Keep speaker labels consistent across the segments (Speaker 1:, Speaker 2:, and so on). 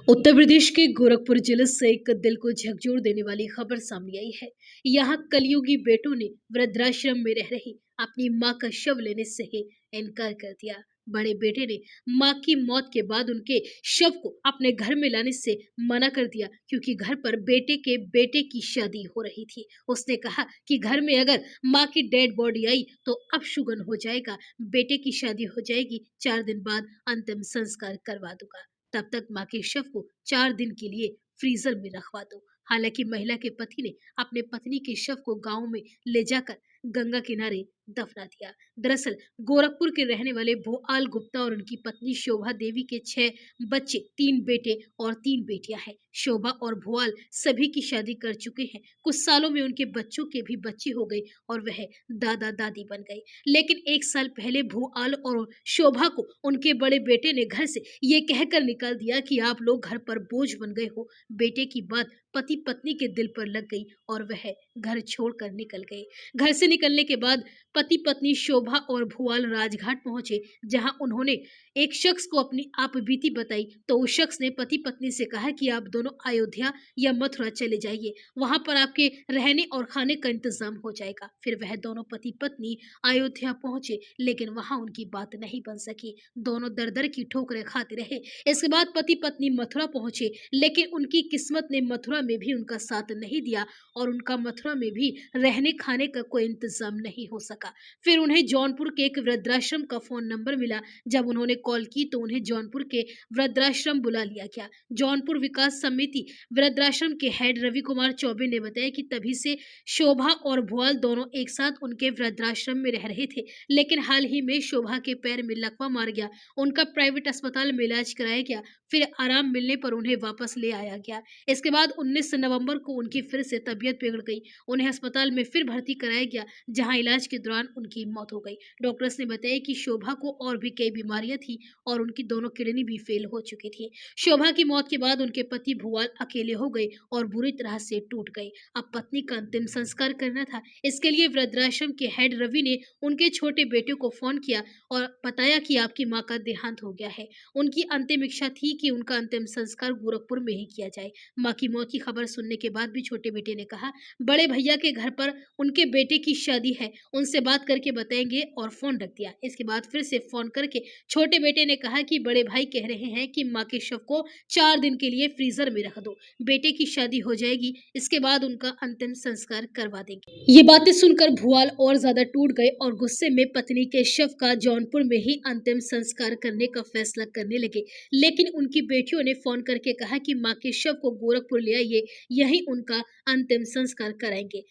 Speaker 1: उत्तर प्रदेश के गोरखपुर जिले से एक दिल को झकझोर देने वाली खबर सामने आई है। यहाँ कलयुगी बेटों ने वृद्धाश्रम में रह रही अपनी मां का शव लेने से ही इनकार कर दिया। बड़े बेटे ने मां की मौत के बाद उनके शव को अपने घर में लाने से मना कर दिया, क्योंकि घर पर बेटे के बेटे की शादी हो रही थी। उसने कहा कि घर में अगर मां की डेड बॉडी आई तो अपशुगन हो जाएगा, बेटे की शादी हो जाएगी, 4 दिन बाद अंतिम संस्कार करवा दूंगा, तब तक मां के शव को 4 दिन के लिए फ्रीजर में रखवा दो। हालांकि महिला के पति ने अपने पत्नी के शव को गांव में ले जाकर गंगा किनारे दफना दिया। दरअसल गोरखपुर के रहने वाले भूआल गुप्ता और उनकी पत्नी शोभा देवी के 6 बच्चे, 3 बेटे और 3 बेटियां हैं। शोभा और भूआल सभी की शादी कर चुके हैं। कुछ सालों में उनके बच्चों के भी बच्चे हो गए और वह दादा दादी बन गए। लेकिन 1 साल पहले भूआल और शोभा को उनके बड़े बेटे ने घर से ये कहकर निकाल दिया कि आप लोग घर पर बोझ बन गए हो। बेटे की बात पति पत्नी के दिल पर लग गई और वह घर छोड़कर निकल गए। घर से निकलने के बाद पति पत्नी शोभा और भुआल राजघाट पहुंचे, जहां उन्होंने एक शख्स को अपनी आपबीती बताई। तो उस शख्स ने पति पत्नी से कहा कि आप दोनों अयोध्या या मथुरा चले जाइए, वहां पर आपके रहने और खाने का इंतजाम हो जाएगा। फिर वह दोनों पति पत्नी अयोध्या पहुंचे, लेकिन वहां उनकी बात नहीं बन सकी। दोनों दर दर की ठोकरें खाते रहे। इसके बाद पति पत्नी मथुरा पहुंचे, लेकिन उनकी किस्मत ने मथुरा में भी उनका साथ नहीं दिया और उनका मथुरा में भी रहने खाने का कोई इंतजाम नहीं हो सका। फिर उन्हें जौनपुर के एक वृद्धाश्रम का फोन नंबर मिला। जब उन्होंने कॉल की तो उन्हें जौनपुर के वृद्धाश्रम बुला लिया गया। जौनपुर विकास समिति वृद्धाश्रम के हेड रवि कुमार चौबे ने बताया कि तभी से शोभा और भुआल दोनों एक साथ उनके वृद्धाश्रम में रह रहे थे। लेकिन हाल ही में शोभा के पैर में लकवा मार गया, उनका प्राइवेट अस्पताल में इलाज कराया गया। फिर आराम मिलने पर उन्हें वापस ले आया गया। इसके बाद 19 नवंबर को उनकी फिर से तबीयत बिगड़ गई। उन्हें अस्पताल में फिर भर्ती कराया गया, जहां इलाज के दौरान उनकी मौत हो गई। डॉक्टर्स ने बताया कि शोभा को और भी कई बीमारियां थी और उनकी दोनों किडनी भी फेल हो चुकी थी। शोभा की मौत के बाद उनके पति भुआल अकेले हो गए और बुरी तरह से टूट गए। अब पत्नी का अंतिम संस्कार करना था। इसके लिए वृद्धाश्रम के हेड रवि ने उनके छोटे बेटे को फोन किया और बताया कि आपकी मां का देहांत हो गया है। उनकी अंतिम इच्छा थी कि उनका अंतिम संस्कार गोरखपुर में ही किया जाए। मां की मौत की खबर सुनने के बाद भी छोटे बेटे ने कहा, बड़े भैया के घर पर उनके बेटे की शादी है, उनसे बात करके बताएंगे, और फोन रख दिया। इसके बाद फिर से फोन करके छोटे बेटे ने कहा कि बड़े भाई कह रहे हैं कि मां के शव को 4 दिन के लिए फ्रीजर में रख दो, बेटे की शादी हो जाएगी, इसके बाद उनका अंतिम संस्कार करवा देंगे। ये बातें सुनकर भुआल और ज्यादा टूट गए और गुस्से में पत्नी के शव का जौनपुर में ही अंतिम संस्कार करने का फैसला करने लगे। लेकिन उनकी बेटियों ने फोन करके कहा कि मां के शव को गोरखपुर ले आइए, यही उनका अंतिम संस्कार कराएंगे।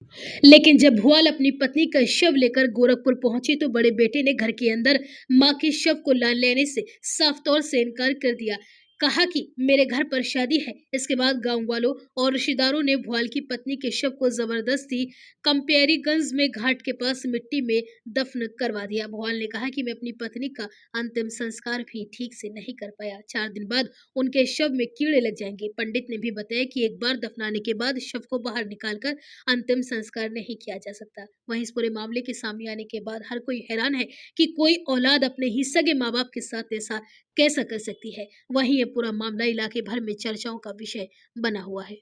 Speaker 1: लेकिन जब भुआल अपनी पत्नी का शव लेकर गोरखपुर पहुंचे तो बड़े बेटे ने घर के अंदर मां के शव को ला लेने से साफ तौर से इनकार कर दिया। कहा कि मेरे घर पर शादी है। इसके बाद गांव वालों और रिश्तेदारों ने भुआल की पत्नी के शव को जबरदस्ती कंपेरीगंज में घाट के पास मिट्टी में दफन करवा दिया। भुआल ने कहा कि मैं अपनी पत्नी का अंतिम संस्कार भी ठीक से नहीं कर पाया, 4 दिन बाद उनके शव में कीड़े लग जाएंगे। पंडित ने भी बताया कि एक बार दफनाने के बाद शव को बाहर निकालकर अंतिम संस्कार नहीं किया जा सकता। वहीं इस पूरे मामले के सामने आने के बाद हर कोई हैरान है कि कोई औलाद अपने ही सगे माँ बाप के साथ ऐसा कैसा कर सकती है। वहीं ये पूरा मामला इलाके भर में चर्चाओं का विषय बना हुआ है।